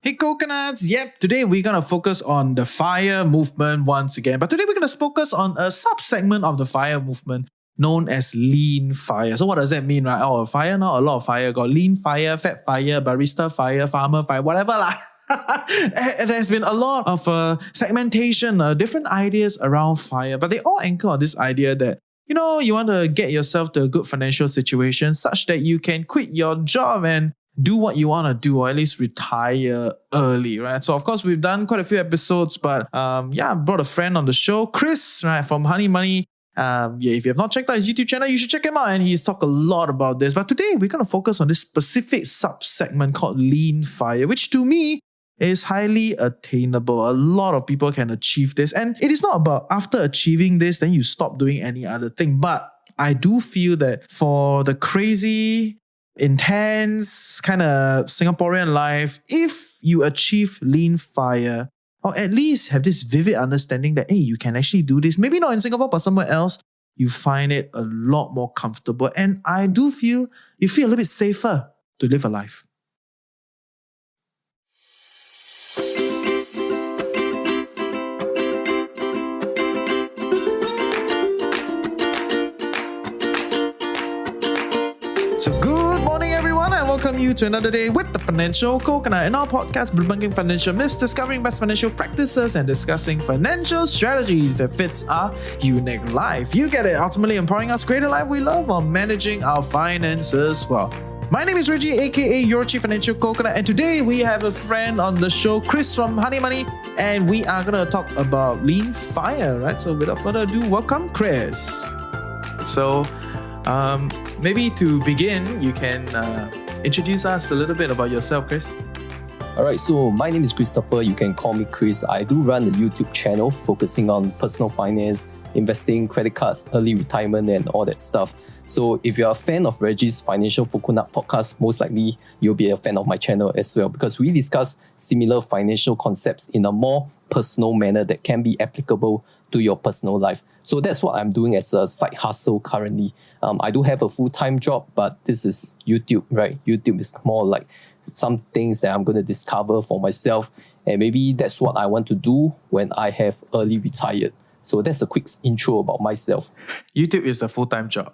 Hey coconuts, yep, today we're going to focus on the FIRE movement once again. But today we're going to focus on a sub-segment of the FIRE movement known as lean FIRE. So what does that mean, right? Oh, FIRE now, a lot of FIRE. Got lean FIRE, fat FIRE, barista FIRE, farmer FIRE, whatever lah. There's been a lot of segmentation, different ideas around FIRE, but they all anchor on this idea that you want to get yourself to a good financial situation such that you can quit your job and do what you want to do, or at least retire early, right? So of course we've done quite a few episodes, but I brought a friend on the show, Chris, right, from Honey Money. If you have not checked out his YouTube channel, you should check him out, and he's talked a lot about this. But today we're going to focus on this specific sub-segment called lean FIRE, which to me is highly attainable. A lot of people can achieve this, and it is not about after achieving this then you stop doing any other thing. But I do feel that for the crazy, intense kind of Singaporean life, if you achieve lean FIRE, or at least have this vivid understanding that, hey, you can actually do this, maybe not in Singapore, but somewhere else, you find it a lot more comfortable. And I do feel you feel a little bit safer to live a life. So good morning everyone, and welcome you to another day with the Financial Coconut. In our podcast, debunking financial myths, discovering best financial practices, and discussing financial strategies that fits our unique life. You get it, ultimately empowering us to create a life we love while managing our finances well. My name is Reggie, aka your Chief Financial Coconut, and today we have a friend on the show, Chris from Honey Money, and we are going to talk about lean FIRE, right? So without further ado, welcome Chris. So maybe to begin, you can introduce us a little bit about yourself, Chris. Alright, so my name is Christopher. You can call me Chris. I do run a YouTube channel focusing on personal finance, investing, credit cards, early retirement, and all that stuff. So if you're a fan of Reggie's Financial Coconut podcast, most likely you'll be a fan of my channel as well, because we discuss similar financial concepts in a more personal manner that can be applicable to your personal life. So that's what I'm doing as a side hustle currently. I do have a full-time job, but this is YouTube, right? YouTube is more like some things that I'm going to discover for myself, and maybe that's what I want to do when I have early retired. So that's a quick intro about myself. YouTube is a full-time job.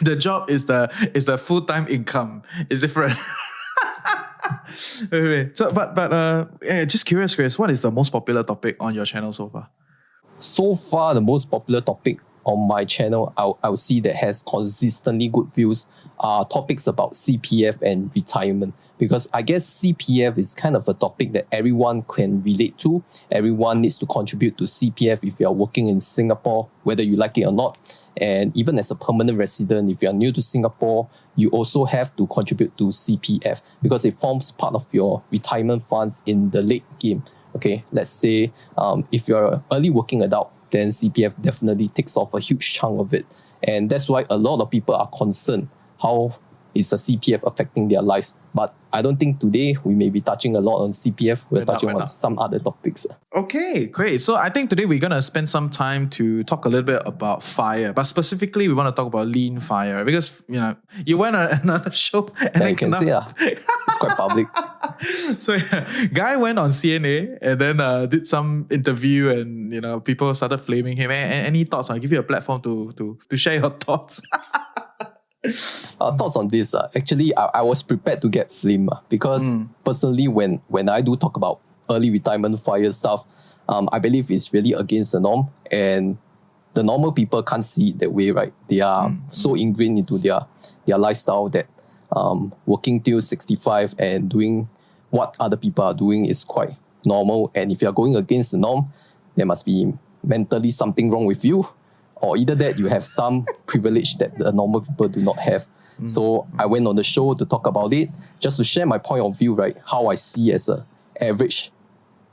The job is the full-time income. It's different. So, just curious, Chris, what is the most popular topic on your channel so far? So far, the most popular topic on my channel, I would see that has consistently good views are topics about CPF and retirement. Because I guess CPF is kind of a topic that everyone can relate to. Everyone needs to contribute to CPF if you're working in Singapore, whether you like it or not. And even as a permanent resident, if you're new to Singapore, you also have to contribute to CPF because it forms part of your retirement funds in the late game. Okay, let's say if you're an early working adult, then CPF definitely takes off a huge chunk of it. And that's why a lot of people are concerned how is the CPF affecting their lives. But I don't think today we may be touching a lot on CPF. We're touching on some other topics. Okay, great. So I think today we're going to spend some time to talk a little bit about FIRE. But specifically, we want to talk about lean FIRE because, you went on another show. And you can see, it's quite public. So guy went on CNA and then did some interview and, people started flaming him. Any thoughts? I'll give you a platform to share your thoughts. Thoughts on this, actually I was prepared to get flamed because personally when I do talk about early retirement FIRE stuff, I believe it's really against the norm, and the normal people can't see it that way, right? They are so ingrained into their lifestyle that working till 65 and doing what other people are doing is quite normal. And if you're going against the norm, there must be mentally something wrong with you, or either that you have some privilege that the normal people do not have. So I went on the show to talk about it, just to share my point of view, right? How I see as an average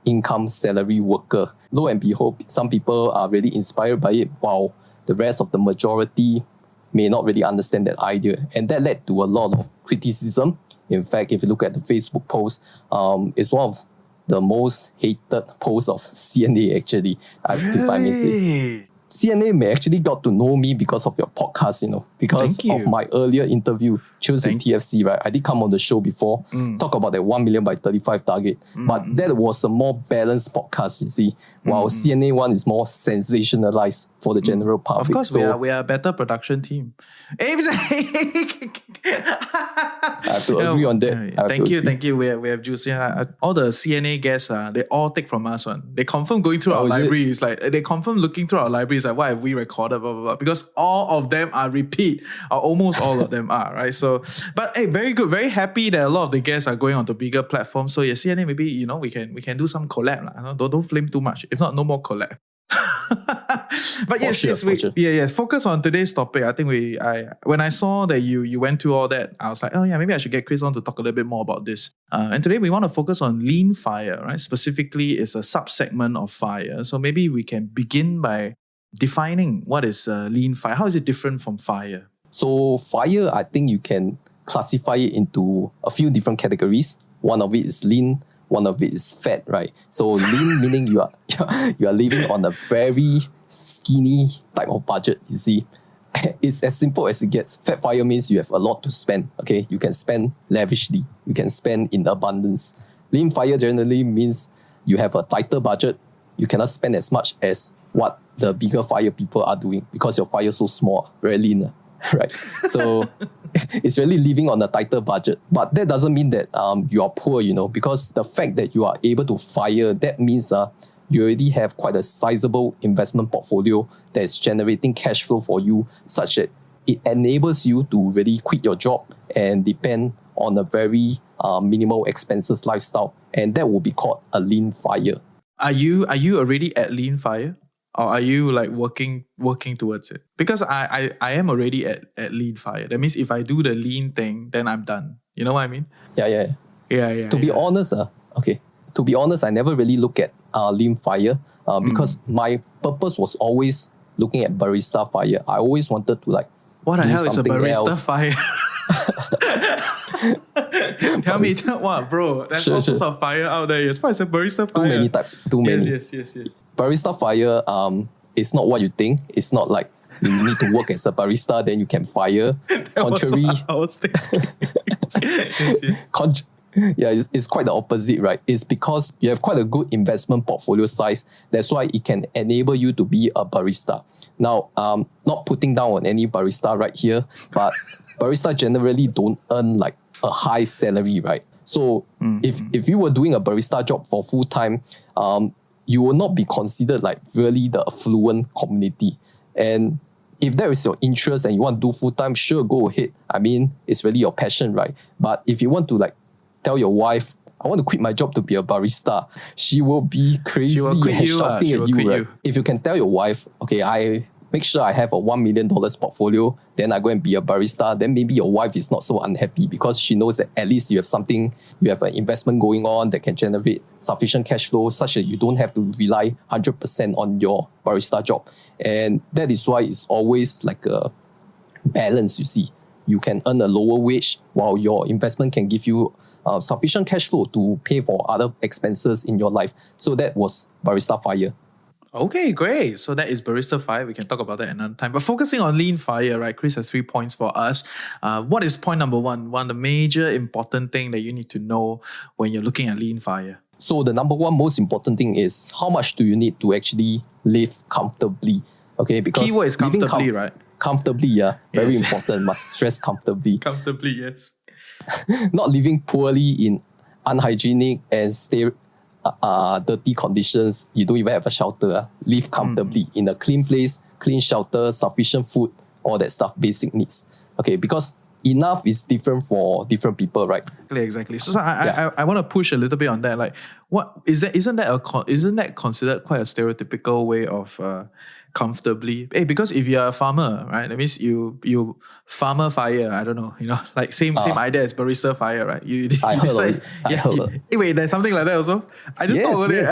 income salary worker. Lo and behold, some people are really inspired by it, while the rest of the majority may not really understand that idea. And that led to a lot of criticism. In fact, if you look at the Facebook post, it's one of the most hated posts of CNA, actually, if I may say. CNA may actually got to know me because of your podcast, because of my earlier interview, Choose with TFC, right? I did come on the show before, talk about that 1 million by 35 target. But that was a more balanced podcast, you see, while CNA one is more sensationalized for the general public. Of course, we are a better production team. I have to agree on that. Thank you. We have juice. Yeah, all the CNA guests, they all take from us one. They confirm going through our library. It's like they confirm looking through our libraries. Like, what have we recorded? Blah blah blah. Because all of them are repeat, or almost all of them are, right? So, but hey, very good. Very happy that a lot of the guests are going onto bigger platforms. So yeah, CNA, maybe we can do some collab. Don't flame too much. If not, no more collab. But yes, focus on today's topic. I think when I saw that you went through all that, I was like, oh yeah, maybe I should get Chris on to talk a little bit more about this. And today we want to focus on lean fire, right? Specifically, it's a subsegment of fire. So maybe we can begin by defining what is lean fire. How is it different from fire? So fire, I think you can classify it into a few different categories. One of it is lean, one of it is fat, right? So lean meaning you are living on a very skinny type of budget, you see. It's as simple as it gets. Fat fire means you have a lot to spend, okay? You can spend lavishly. You can spend in abundance. Lean fire generally means you have a tighter budget. You cannot spend as much as what the bigger fire people are doing because your fire is so small, very lean, right? So it's really living on a tighter budget. But that doesn't mean that you are poor, because the fact that you are able to fire, that means you already have quite a sizable investment portfolio that is generating cash flow for you, such that it enables you to really quit your job and depend on a very minimal expenses lifestyle. And that will be called a lean fire. Are you already at lean fire? Or are you like working towards it? Because I am already at lean fire. That means if I do the lean thing, then I'm done. You know what I mean? Yeah. To be honest, I never really look at lean fire because my purpose was always looking at barista fire. I always wanted to like what the do hell is a barista else. Fire? Tell me what, bro? There's all sorts of fire out there. Yes, what is a barista fire? Too many types. Too many. Yes. Barista fire is not what you think. It's not like you need to work as a barista, then you can fire. Contrary. I was thinking. yes. It's quite the opposite, right? It's because you have quite a good investment portfolio size. That's why it can enable you to be a barista. Now, not putting down on any barista right here, but barista generally don't earn like a high salary, right? So if you were doing a barista job for full time, you will not be considered like really the affluent community. And if that is your interest and you want to do full time, sure, go ahead. I mean, it's really your passion, right? But if you want to like tell your wife, I want to quit my job to be a barista, she will be crazy and shouting at you, right? If you can tell your wife, okay, I make sure I have a $1 million portfolio, then I go and be a barista, then maybe your wife is not so unhappy because she knows that at least you have an investment going on that can generate sufficient cash flow such that you don't have to rely 100% on your barista job. And that is why it's always like a balance, you see. You can earn a lower wage while your investment can give you sufficient cash flow to pay for other expenses in your life. So that was barista fire. Okay, great. So that is barista fire. We can talk about that another time. But focusing on lean fire, right? Chris has 3 points for us. What is point number one? One of the major important thing that you need to know when you're looking at lean fire. So the number one most important thing is how much do you need to actually live comfortably? Okay, because keyword is comfortably, right? Comfortably, yeah. Very important. Must stress comfortably. Comfortably, yes. Not living poorly in unhygienic and dirty conditions. You don't even have a shelter. Live comfortably in a clean place, clean shelter, sufficient food, all that stuff, basic needs. Okay, because enough is different for different people, right? Exactly. So I want to push a little bit on that. Like, what is that? Isn't that considered quite a stereotypical way of comfortably? Hey, because if you're a farmer, right, that means you farmer fire. I don't know, like same idea as barista fire, right? I heard it. Wait, there's something like that also. I just thought about it.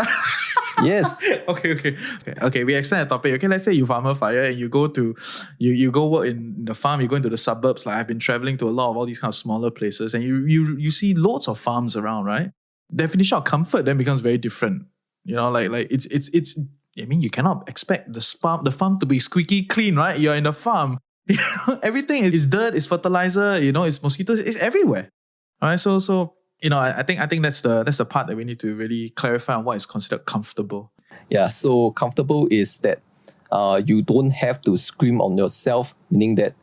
Yes. Okay. We extend the topic. Okay, let's say you farmer fire and you go to you go work in the farm. You go into the suburbs. Like I've been traveling to a lot of all these kind of smaller places, and you see loads of farms around, right? Definition of comfort then becomes very different. Like it's I mean, you cannot expect the farm to be squeaky clean, right? You're in the farm. Everything is dirt, is fertilizer, it's mosquitoes, it's everywhere. All right. So I think that's the part that we need to really clarify on what is considered comfortable. Yeah, so comfortable is that you don't have to scream on yourself, meaning that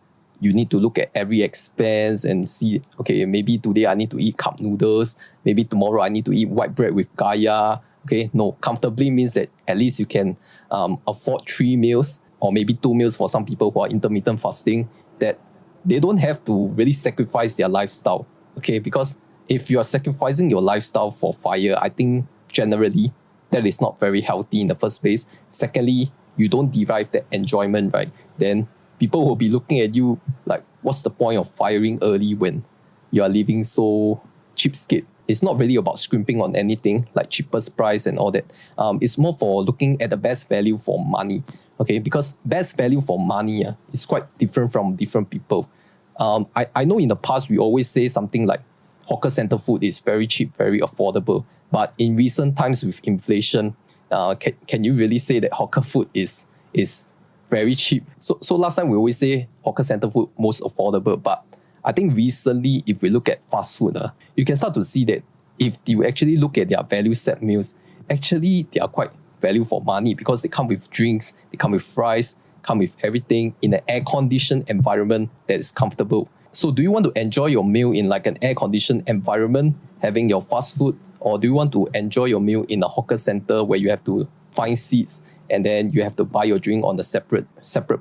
you need to look at every expense and see, okay, maybe today I need to eat cup noodles, maybe tomorrow I need to eat white bread with kaya. Okay, no, comfortably means that at least you can afford 3 meals or maybe 2 meals for some people who are intermittent fasting, that they don't have to really sacrifice their lifestyle. Okay, because if you are sacrificing your lifestyle for fire, I think generally that is not very healthy in the first place. Secondly, you don't derive that enjoyment, right? Then people will be looking at you like, what's the point of firing early when you are living so cheapskate? It's not really about scrimping on anything like cheapest price and all that. It's more for looking at the best value for money. Okay, because best value for money is quite different from different people. I know in the past we always say something like hawker center food is very cheap, very affordable. But in recent times with inflation, can you really say that hawker food is very cheap? So last time we always say hawker center food most affordable, but I think recently if we look at fast food, you can start to see that if you actually look at their value set meals, actually they are quite value for money because they come with drinks, they come with fries, come with everything in an air-conditioned environment that is comfortable. So do you want to enjoy your meal in like an air-conditioned environment, having your fast food, or do you want to enjoy your meal in a hawker center where you have to find seats and then you have to buy your drink on the separate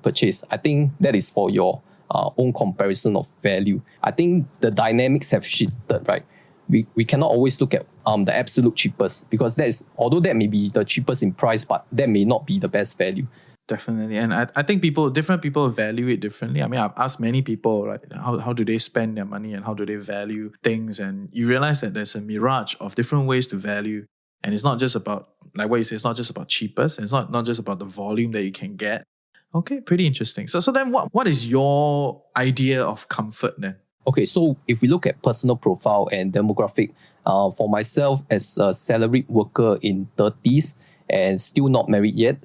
purchase? I think that is for your own comparison of value. I think the dynamics have shifted, right? We cannot always look at the absolute cheapest, because that is, although that may be the cheapest in price, but that may not be the best value. Definitely. And I think different people value it differently. I mean, I've asked many people, right, how do they spend their money and how do they value things? And you realize that there's a mirage of different ways to value. And it's not just about, like what you say, it's not just about cheapest. And it's not just about the volume that you can get. Okay, pretty interesting. So then what is your idea of comfort then? Okay, so if we look at personal profile and demographic, for myself as a salaried worker in 30s and still not married yet,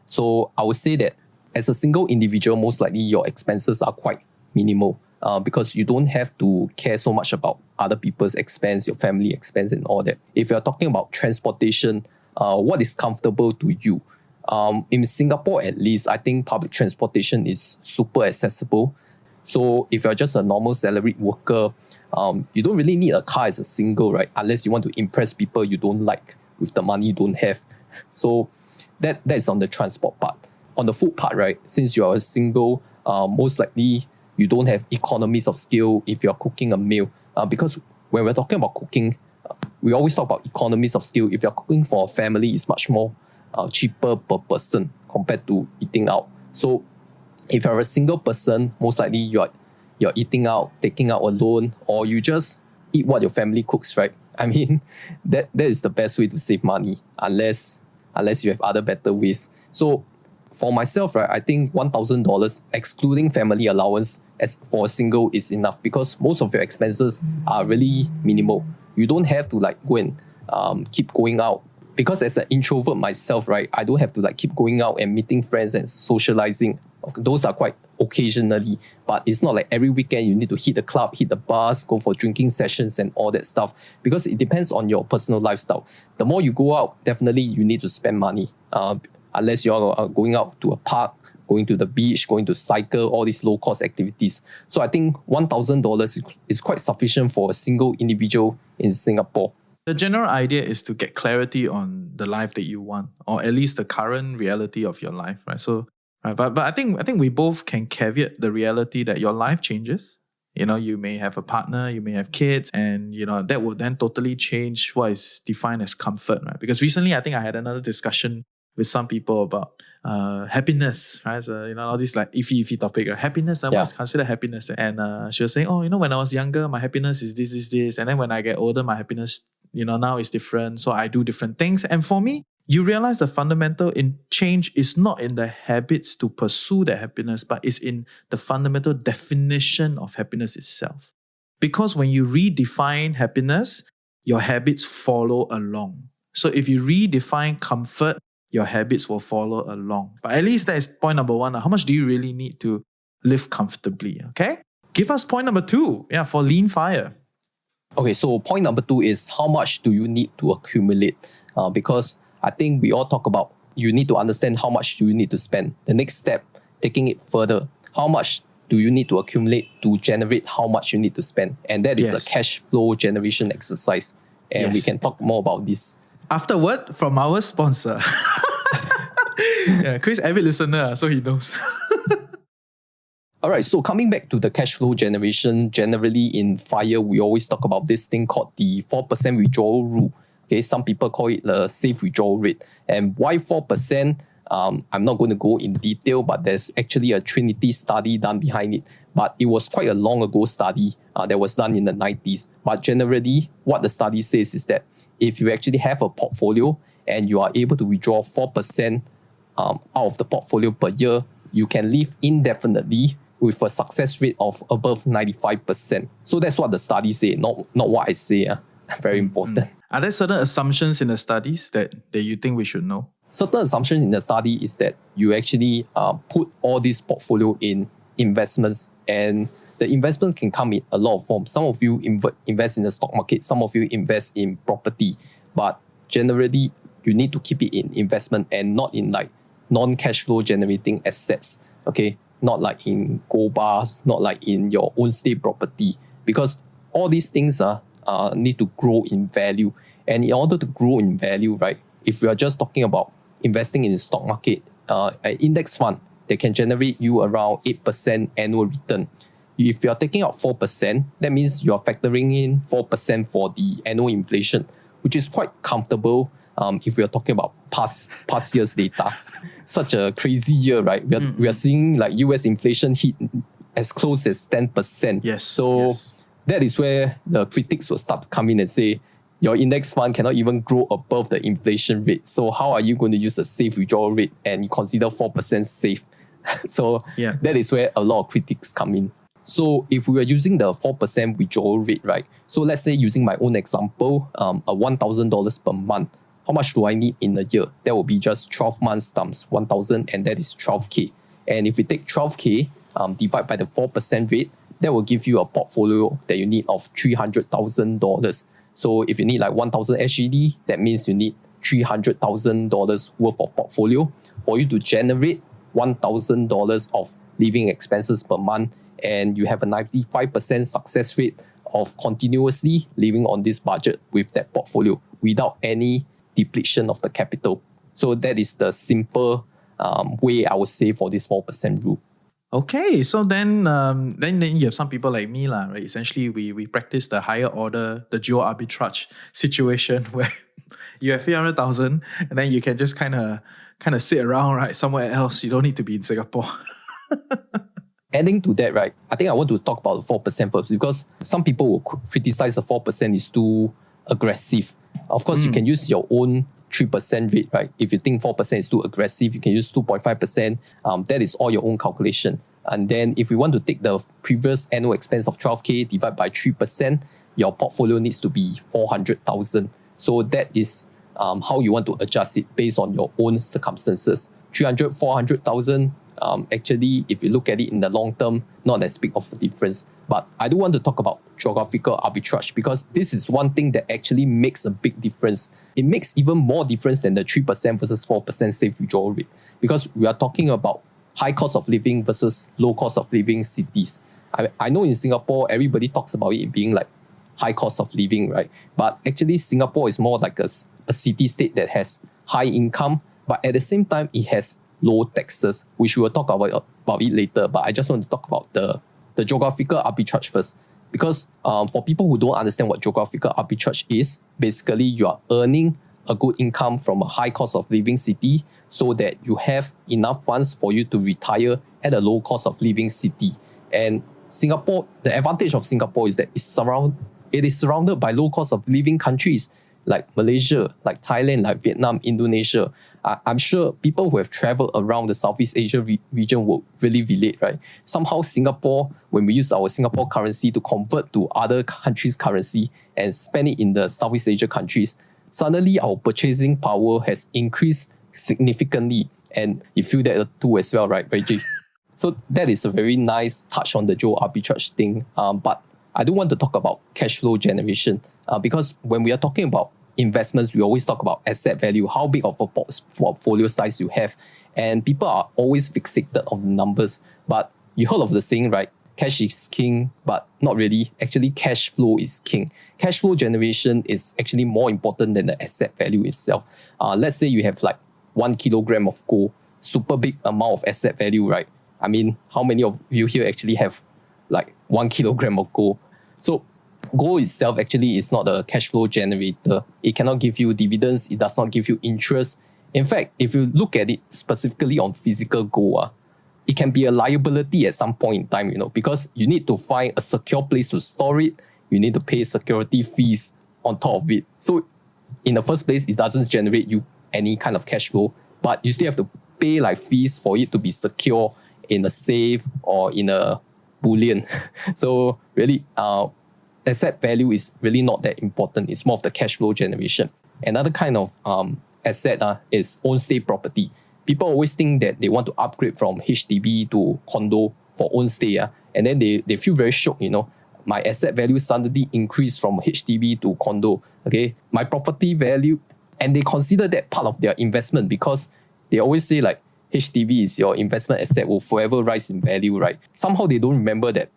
so I would say that as a single individual, most likely your expenses are quite minimal because you don't have to care so much about other people's expense, your family expense and all that. If you're talking about transportation, what is comfortable to you? In Singapore, at least, I think public transportation is super accessible. So if you're just a normal salaried worker, you don't really need a car as a single, right? Unless you want to impress people you don't like with the money you don't have. So that is on the transport part. On the food part, right? Since you're a single, most likely you don't have economies of scale if you're cooking a meal. Because when we're talking about cooking, we always talk about economies of scale. If you're cooking for a family, it's much more cheaper per person compared to eating out. So if you're a single person, most likely you're eating out, taking out a loan, or you just eat what your family cooks, right? I mean, that is the best way to save money, unless you have other better ways. So for myself, right, I think $1,000 excluding family allowance as for a single is enough, because most of your expenses are really minimal. You don't have to like go and keep going out, because as an introvert myself, right, I don't have to like keep going out and meeting friends and socializing. Those are quite occasionally, but it's not like every weekend you need to hit the club, hit the bars, go for drinking sessions and all that stuff, because it depends on your personal lifestyle. The more you go out, definitely you need to spend money, unless you're going out to a park, going to the beach, going to cycle, all these low-cost activities. So I think $1,000 is quite sufficient for a single individual in Singapore. The general idea is to get clarity on the life that you want, or at least the current reality of your life, right? So, right, but I think we both can caveat the reality that your life changes. You may have a partner, you may have kids, and that will then totally change what is defined as comfort, right? Because recently, I think I had another discussion with some people about happiness, right? So, all these like iffy topic, right? Happiness, what's considered happiness? And she was saying, when I was younger, my happiness is this. And then when I get older, my happiness, now is different. So I do different things. And for me, you realize the fundamental in change is not in the habits to pursue that happiness, but it's in the fundamental definition of happiness itself. Because when you redefine happiness, your habits follow along. So if you redefine comfort, your habits will follow along. But at least that is point number one. How much do you really need to live comfortably? Okay. Give us point number two. Yeah, for lean fire. Okay, so point number two is how much do you need to accumulate? Because I think we all talk about you need to understand how much do you need to spend. The next step, taking it further, how much do you need to accumulate to generate how much you need to spend? And that is a cash flow generation exercise. And we can talk more about this. After word from our sponsor. Chris, avid listener, so he knows. All right, so coming back to the cash flow generation, generally in FIRE, we always talk about this thing called the 4% withdrawal rule. Okay, some people call it the safe withdrawal rate. And why 4%? I'm not going to go in detail, but there's actually a Trinity study done behind it. But it was quite a long ago study that was done in the 90s. But generally, what the study says is that if you actually have a portfolio and you are able to withdraw 4% out of the portfolio per year, you can live indefinitely with a success rate of above 95%. So that's what the study say, not what I say. Very important. Are there certain assumptions in the studies that you think we should know? Certain assumptions in the study is that you actually put all this portfolio in investments, and the investments can come in a lot of forms. Some of you invest in the stock market, some of you invest in property, but generally you need to keep it in investment and not in like non-cash flow generating assets. Okay, not like in gold bars, not like in your own state property, because all these things need to grow in value. And in order to grow in value, right, if we are just talking about investing in the stock market, an index fund that can generate you around 8% annual return. If you're taking out 4%, that means you're factoring in 4% for the annual inflation, which is quite comfortable if we're talking about past year's data. Such a crazy year, right? We are seeing like US inflation hit as close as 10%. That is where the critics will start to come in and say, your index fund cannot even grow above the inflation rate. So how are you going to use a safe withdrawal rate and you consider 4% safe? That is where a lot of critics come in. So if we are using the 4% withdrawal rate, right? So let's say using my own example, a $1,000 per month. How much do I need in a year? That will be just 12 months times 1,000, and that is 12K. And if we take 12K, divide by the 4% rate, that will give you a portfolio that you need of $300,000. So if you need like 1,000 SGD, that means you need $300,000 worth of portfolio for you to generate $1,000 of living expenses per month, and you have a 95% success rate of continuously living on this budget with that portfolio without any depletion of the capital. So that is the simple way I would say for this 4% rule. Okay, so then you have some people like me, right? Essentially, we practice the higher order, the dual arbitrage situation where you have 300,000 and then you can just kind of sit around, right, somewhere else. You don't need to be in Singapore. Adding to that, right, I think I want to talk about the 4% first, because some people will criticize the 4% is too aggressive. Of course, you can use your own 3% rate, right? If you think 4% is too aggressive, you can use 2.5%. That is all your own calculation. And then if we want to take the previous annual expense of 12K divided by 3%, your portfolio needs to be 400,000. So that is how you want to adjust it based on your own circumstances. 300, 400,000, actually, if you look at it in the long term, not as big of a difference. But I do want to talk about geographical arbitrage, because this is one thing that actually makes a big difference. It makes even more difference than the 3% versus 4% safe withdrawal rate, because we are talking about high cost of living versus low cost of living cities. I know in Singapore, everybody talks about it being like high cost of living, right? But actually, Singapore is more like a city state that has high income, but at the same time, it has low taxes, which we will talk about it later. But I just want to talk about the geographical arbitrage first. Because for people who don't understand what geographical arbitrage is, basically you are earning a good income from a high cost of living city so that you have enough funds for you to retire at a low cost of living city. And Singapore, the advantage of Singapore is that it is surrounded by low cost of living countries like Malaysia, like Thailand, like Vietnam, Indonesia. I'm sure people who have traveled around the Southeast Asia region will really relate, right? Somehow Singapore, when we use our Singapore currency to convert to other countries' currency and spend it in the Southeast Asia countries, suddenly our purchasing power has increased significantly. And you feel that too as well, right, Reggie? So that is a very nice touch on the Joe arbitrage thing. But I do want to talk about cash flow generation because when we are talking about investments, we always talk about asset value, how big of a portfolio size you have. And people are always fixated on the numbers. But you heard of the saying, right? Cash is king, but not really. Actually, cash flow is king. Cash flow generation is actually more important than the asset value itself. Let's say you have like 1 kilogram of gold, super big amount of asset value, right? I mean, how many of you here actually have like 1 kilogram of gold? So gold itself actually is not a cash flow generator. It cannot give you dividends. It does not give you interest. In fact, if you look at it specifically on physical gold, it can be a liability at some point in time, because you need to find a secure place to store it. You need to pay security fees on top of it. So in the first place, it doesn't generate you any kind of cash flow, but you still have to pay like fees for it to be secure in a safe or in a bullion. So really, asset value is really not that important. It's more of the cash flow generation. Another kind of asset is own stay property. People always think that they want to upgrade from HDB to condo for own stay. And then they feel very shocked, my asset value suddenly increased from HDB to condo. Okay, my property value, and they consider that part of their investment because they always say like HDB is your investment asset, will forever rise in value, right? Somehow they don't remember that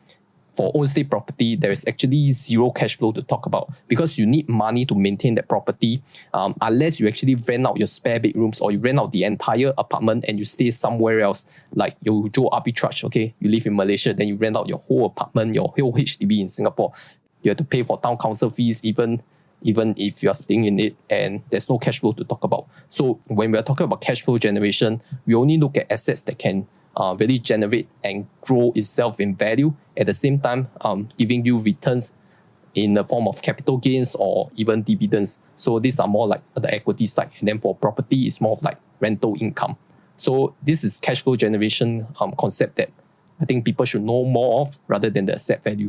for own stay property, there is actually zero cash flow to talk about because you need money to maintain that property unless you actually rent out your spare bedrooms or you rent out the entire apartment and you stay somewhere else, like you do arbitrage, okay? You live in Malaysia, then you rent out your whole apartment, your whole HDB in Singapore. You have to pay for town council fees even if you are staying in it, and there's no cash flow to talk about. So when we are talking about cash flow generation, we only look at assets that can really generate and grow itself in value, at the same time giving you returns in the form of capital gains or even dividends. So these are more like the equity side. And then for property, it's more of like rental income. So this is cash flow generation concept that I think people should know more of rather than the asset value.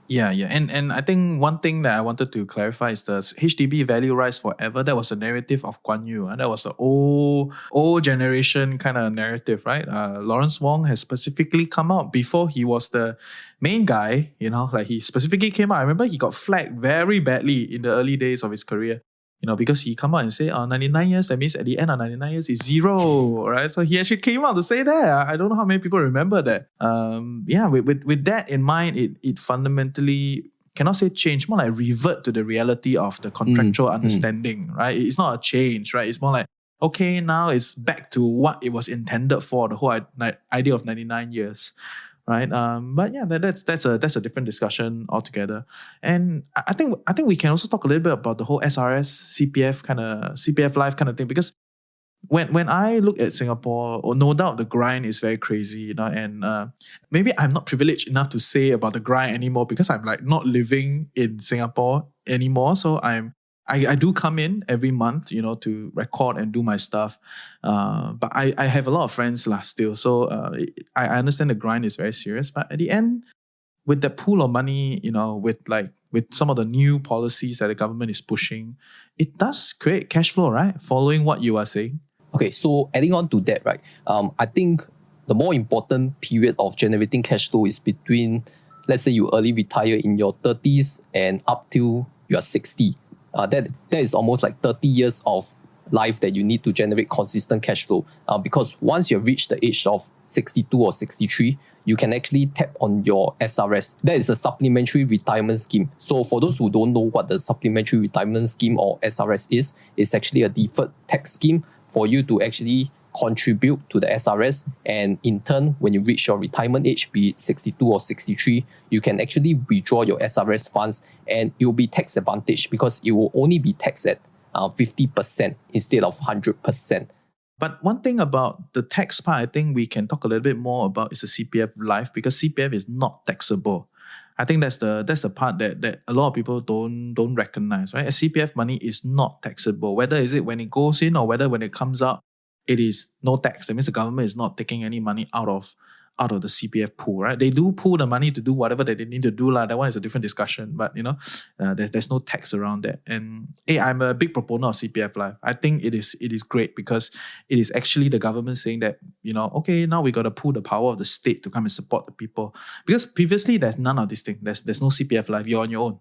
Yeah. And I think one thing that I wanted to clarify is the HDB value rise forever. That was a narrative of Guan Yu. And that was the old generation kind of narrative, right? Lawrence Wong has specifically come out before he was the main guy, like he specifically came out. I remember he got flagged very badly in the early days of his career. Because he come out and say, 99 years, that means at the end of 99 years is zero, right? So he actually came out to say that. I don't know how many people remember that. With that in mind, it fundamentally cannot say change, more like revert to the reality of the contractual understanding, right? It's not a change, right? It's more like, okay, now it's back to what it was intended for, the whole idea of 99 years. Right, but yeah, that's a different discussion altogether, and I think we can also talk a little bit about the whole SRS CPF life kind of thing, because when I look at Singapore, no doubt the grind is very crazy, and maybe I'm not privileged enough to say about the grind anymore because I'm like not living in Singapore anymore, so I do come in every month, to record and do my stuff. But I have a lot of friends still. So I understand the grind is very serious. But at the end, with that pool of money, with some of the new policies that the government is pushing, it does create cash flow, right? Following what you are saying. Okay, so adding on to that, right? I think the more important period of generating cash flow is between, let's say you early retire in your 30s and up till you are 60. That is almost like 30 years of life that you need to generate consistent cash flow. Because once you've reached the age of 62 or 63, you can actually tap on your SRS. That is a supplementary retirement scheme. So for those who don't know what the supplementary retirement scheme or SRS is, it's actually a deferred tax scheme for you to actually contribute to the SRS, and in turn, when you reach your retirement age, be it 62 or 63, you can actually withdraw your SRS funds and it will be tax advantage because it will only be taxed at 50% instead of 100%. But one thing about the tax part, I think we can talk a little bit more about is the CPF life, because CPF is not taxable. I think that's the part that a lot of people don't recognize, right? As CPF money is not taxable, whether is it when it goes in or whether when it comes out, it is no tax. That means the government is not taking any money out of out of the CPF pool, right? They do pool the money to do whatever that they need to do. That one is a different discussion, but there's no tax around that. And hey, I'm a big proponent of CPF Life. I think it is great because it is actually the government saying that, okay, now we got to pull the power of the state to come and support the people. Because previously there's none of this thing. There's no CPF Life. You're on your own,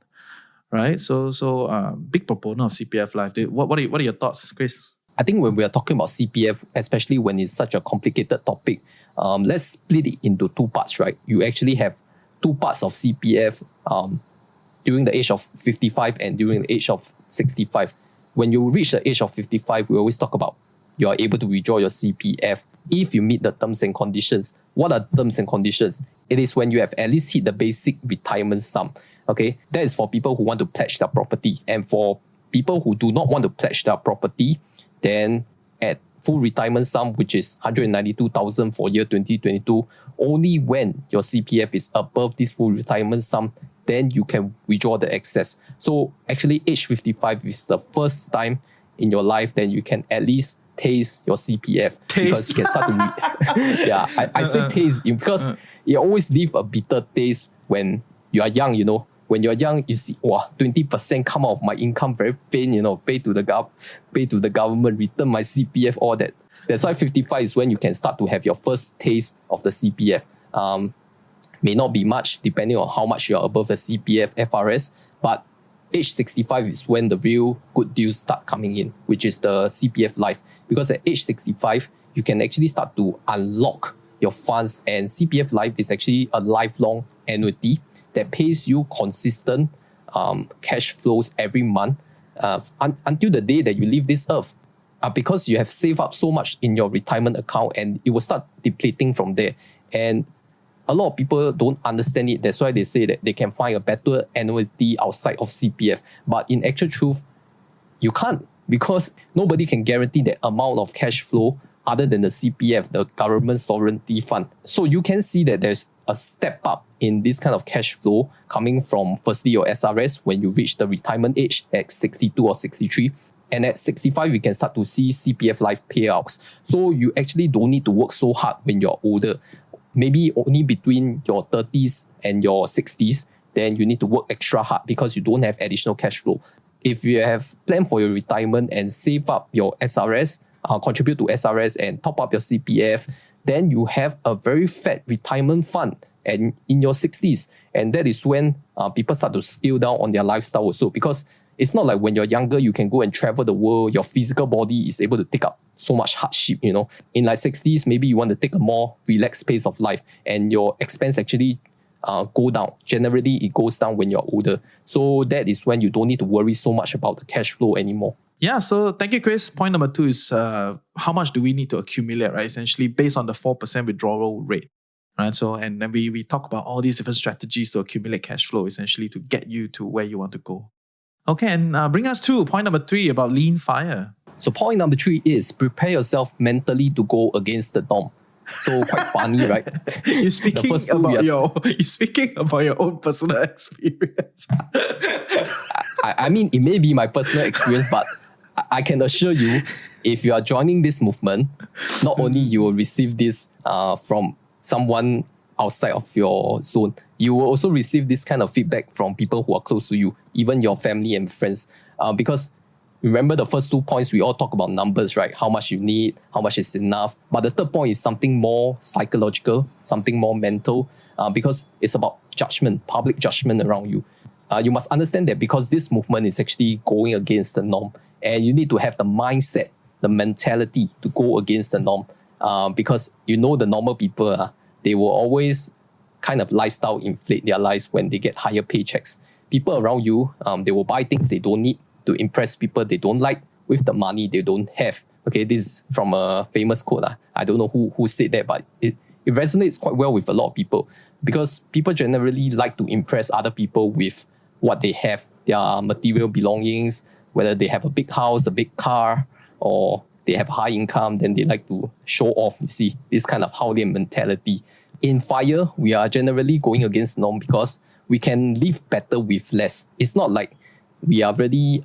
right? So big proponent of CPF Life. What are your thoughts, Chris? I think when we are talking about CPF, especially when it's such a complicated topic, let's split it into two parts, right? You actually have two parts of CPF during the age of 55 and during the age of 65. When you reach the age of 55, we always talk about you are able to withdraw your CPF if you meet the terms and conditions. What are terms and conditions? It is when you have at least hit the basic retirement sum. Okay, that is for people who want to pledge their property. And for people who do not want to pledge their property, then at full retirement sum, which is 192,000 for year 2022, only when your CPF is above this full retirement sum, then you can withdraw the excess. So actually age 55 is the first time in your life that you can at least taste your CPF. Because you can start to yeah, I say taste because you always leave a bitter taste when you are young, When you're young, you see, 20% come out of my income, very pain, pay to the government, return my CPF, all that. That's why 55 is when you can start to have your first taste of the CPF. May not be much, depending on how much you're above the CPF FRS, but age 65 is when the real good deals start coming in, which is the CPF Life. Because at age 65, you can actually start to unlock your funds, and CPF Life is actually a lifelong annuity that pays you consistent cash flows every month until the day that you leave this earth. Because you have saved up so much in your retirement account and it will start depleting from there. And a lot of people don't understand it. That's why they say that they can find a better annuity outside of CPF. But in actual truth, you can't, because nobody can guarantee the amount of cash flow other than the CPF, the government sovereignty fund. So you can see that there's a step up in this kind of cash flow coming from firstly your SRS when you reach the retirement age at 62 or 63. And at 65, you can start to see CPF Life payouts. So you actually don't need to work so hard when you're older. Maybe only between your 30s and your 60s, then you need to work extra hard because you don't have additional cash flow. If you have planned for your retirement and save up your SRS, contribute to SRS and top up your CPF, then you have a very fat retirement fund and in your 60s. And that is when people start to scale down on their lifestyle also, because it's not like when you're younger, you can go and travel the world, your physical body is able to take up so much hardship, In like 60s, maybe you want to take a more relaxed pace of life and your expense actually go down. Generally, it goes down when you're older. So that is when you don't need to worry so much about the cash flow anymore. Yeah, so thank you, Chris. Point number 2 is how much do we need to accumulate, right? Essentially based on the 4% withdrawal rate, right? So, and then we talk about all these different strategies to accumulate cash flow, essentially to get you to where you want to go. Okay, and bring us to point number 3 about lean fire. So point number 3 is prepare yourself mentally to go against the norm. So quite funny, right? You're speaking about your own personal experience. I mean, it may be my personal experience, but I can assure you, if you are joining this movement, not only you will receive this from someone outside of your zone, you will also receive this kind of feedback from people who are close to you, even your family and friends. Because remember the first 2 points, we all talk about numbers, right? How much you need, how much is enough. But the third point is something more psychological, something more mental, because it's about judgment, public judgment around you. You must understand that because this movement is actually going against the norm, and you need to have the mindset, the mentality to go against the norm. Because the normal people, they will always kind of lifestyle inflate their lives when they get higher paychecks. People around you, they will buy things they don't need to impress people they don't like with the money they don't have. Okay, this is from a famous quote. I don't know who said that, but it resonates quite well with a lot of people, because people generally like to impress other people with what they have, their material belongings, whether they have a big house, a big car, or they have high income, then they like to show off, you see, this kind of Howlian mentality. In FIRE, we are generally going against the norm because we can live better with less. It's not like we are really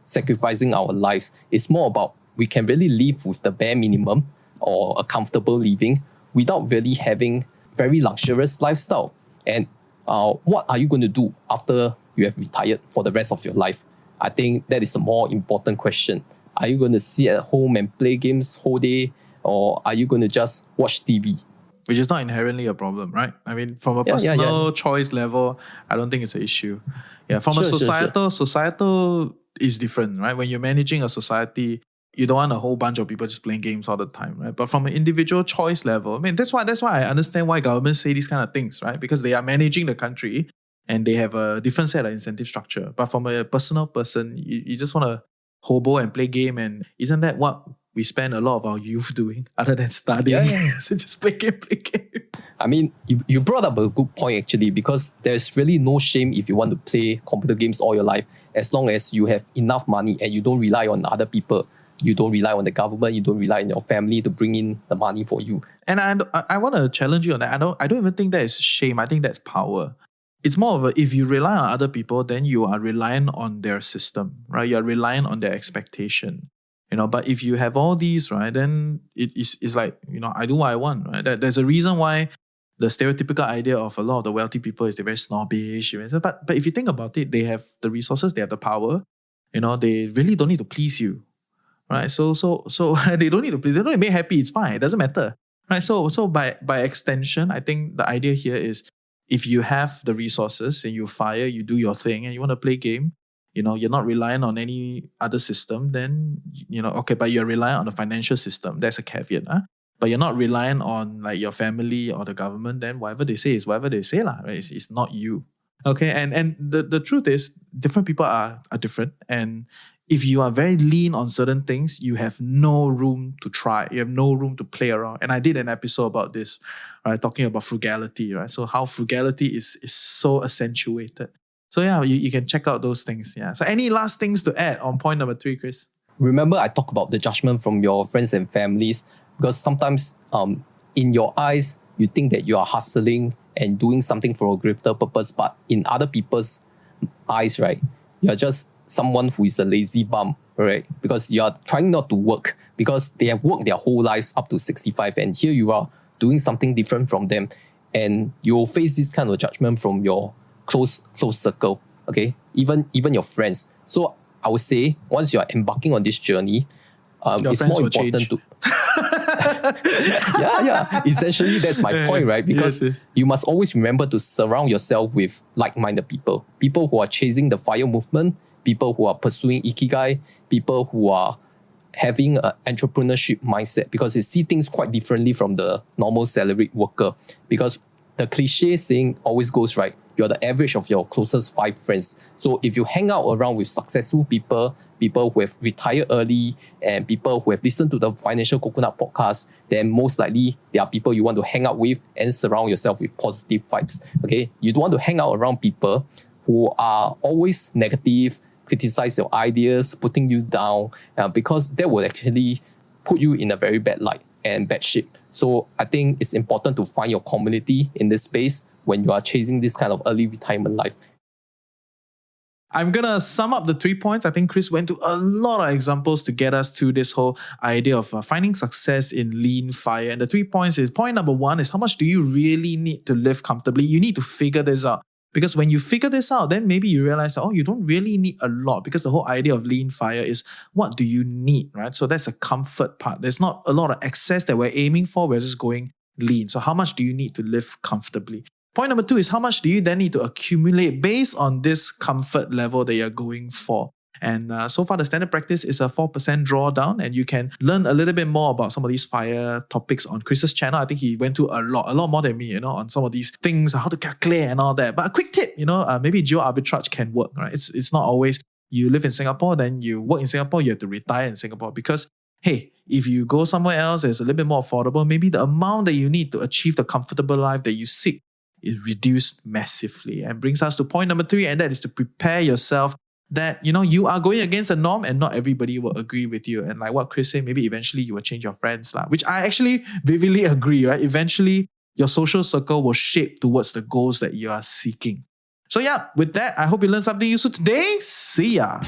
sacrificing our lives. It's more about we can really live with the bare minimum or a comfortable living without really having very luxurious lifestyle. And what are you going to do after you have retired for the rest of your life? I think that is the more important question. Are you going to sit at home and play games whole day, or are you going to just watch TV? Which is not inherently a problem, right? I mean, from a personal choice level, I don't think it's an issue. Yeah, from a societal is different, right? When you're managing a society, you don't want a whole bunch of people just playing games all the time, right? But from an individual choice level, I mean, that's why I understand why governments say these kind of things, right? Because they are managing the country and they have a different set of incentive structure. But from a personal person, you just want to hobo and play game, and isn't that what we spend a lot of our youth doing other than studying? So just play game. I mean, you brought up a good point actually, because there's really no shame if you want to play computer games all your life, as long as you have enough money and you don't rely on other people. You don't rely on the government, you don't rely on your family to bring in the money for you. And I want to challenge you on that. I don't even think that is shame. I think that's power. It's more of a, if you rely on other people, then you are reliant on their system, right? You're reliant on their expectation. But if you have all these, right, then it's like, I do what I want, right? There's a reason why the stereotypical idea of a lot of the wealthy people is they're very snobbish. But if you think about it, they have the resources, they have the power. They really don't need to please you, right? So they don't need to please. They don't need to make happy. It's fine. It doesn't matter, right? So by extension, I think the idea here is if you have the resources and you do your thing, and you want to play game, you're not relying on any other system, then, okay, but you're reliant on the financial system. That's a caveat. But you're not relying on like your family or the government, then whatever they say is whatever they say, right? It's not you. Okay, and the truth is, different people are different. And if you are very lean on certain things, you have no room to try. You have no room to play around. And I did an episode about this, right? Talking about frugality, right? So how frugality is so accentuated. So yeah, you can check out those things. Yeah. So any last things to add on point number 3, Chris? Remember, I talk about the judgment from your friends and families, because sometimes in your eyes, you think that you are hustling and doing something for a greater purpose, but in other people's eyes, right, you're just someone who is a lazy bum, right? Because you are trying not to work, because they have worked their whole lives up to 65, and here you are doing something different from them, and you'll face this kind of judgment from your close circle, okay? Even your friends. So I would say, once you're embarking on this journey, it's more important to... yeah. Essentially, that's my point, right? Because you must always remember to surround yourself with like-minded people. People who are chasing the FIRE movement, people who are pursuing Ikigai, people who are having an entrepreneurship mindset, because they see things quite differently from the normal salaried worker. Because the cliche saying always goes, right, you're the average of your closest 5 friends. So if you hang out around with successful people who have retired early, and people who have listened to the Financial Coconut podcast, then most likely they are people you want to hang out with and surround yourself with positive vibes. Okay, you don't want to hang out around people who are always negative, criticize your ideas, putting you down, because that will actually put you in a very bad light and bad shape. So I think it's important to find your community in this space when you are chasing this kind of early retirement life. I'm going to sum up the 3 points. I think Chris went to a lot of examples to get us to this whole idea of finding success in lean FIRE. And the 3 points is, point number 1 is, how much do you really need to live comfortably? You need to figure this out. Because when you figure this out, then maybe you realize, you don't really need a lot, because the whole idea of lean FIRE is, what do you need, right? So that's a comfort part. There's not a lot of excess that we're aiming for. We're just going lean. So how much do you need to live comfortably? Point number 2 is, how much do you then need to accumulate based on this comfort level that you're going for? And so far, the standard practice is a 4% drawdown, and you can learn a little bit more about some of these FIRE topics on Chris's channel. I think he went through a lot more than me, on some of these things, how to calculate and all that. But a quick tip, maybe geo arbitrage can work, right? It's not always you live in Singapore, then you work in Singapore, you have to retire in Singapore, because hey, if you go somewhere else, it's a little bit more affordable. Maybe the amount that you need to achieve the comfortable life that you seek is reduced massively. And brings us to point number 3, and that is to prepare yourself that, you are going against the norm and not everybody will agree with you. And like what Chris said, maybe eventually you will change your friends, which I actually vividly agree, right? Eventually, your social circle will shape towards the goals that you are seeking. So yeah, with that, I hope you learned something useful today. See ya.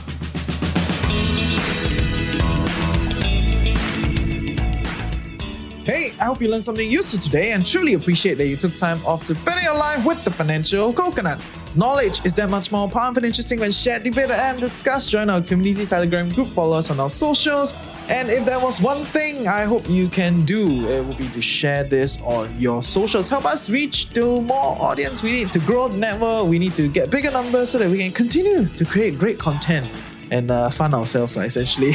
Hey, I hope you learned something useful today and truly appreciate that you took time off to better your life with the Financial Coconut. Knowledge is that much more powerful and interesting when shared, debated, and discussed. Join our community Telegram group, follow us on our socials. And if there was one thing I hope you can do, it would be to share this on your socials. Help us reach to more audience. We need to grow the network. We need to get bigger numbers so that we can continue to create great content and fund ourselves, essentially.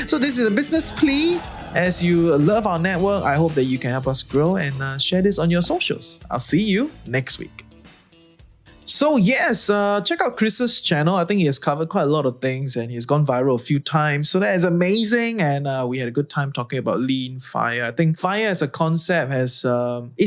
So this is a business plea. As you love our network, I hope that you can help us grow and share this on your socials. I'll see you next week. So yes, check out Chris's channel. I think he has covered quite a lot of things and he's gone viral a few times. So that is amazing. And we had a good time talking about lean fire. I think fire as a concept it's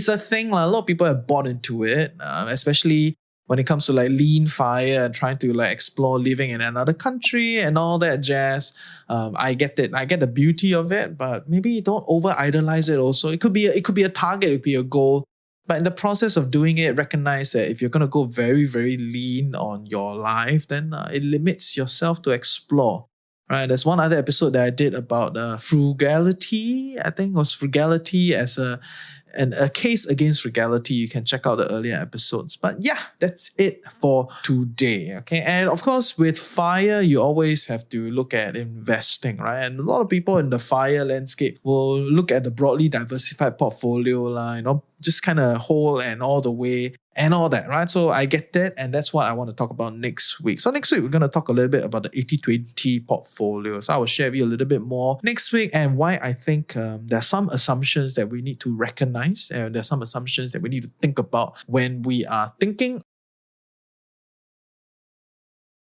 a thing. A lot of people have bought into it, especially when it comes to lean fire and trying to explore living in another country and all that jazz. I get it. I get the beauty of it, but maybe don't over idolize it also. It could be a target, it could be a goal. But in the process of doing it, recognize that if you're going to go very, very lean on your life, then it limits yourself to explore. Right? There's one other episode that I did about frugality. I think it was frugality as a case against frugality. You can check out the earlier episodes. But yeah, that's it for today. Okay, and of course, with FIRE, you always have to look at investing, right? And a lot of people in the FIRE landscape will look at the broadly diversified portfolio, just kind of whole and all the way and all that, right? So I get that, and that's what I want to talk about next week. So next week, we're going to talk a little bit about the 80-20 portfolio. So I will share with you a little bit more next week and why I think there are some assumptions that we need to recognize and there are some assumptions that we need to think about when we are thinking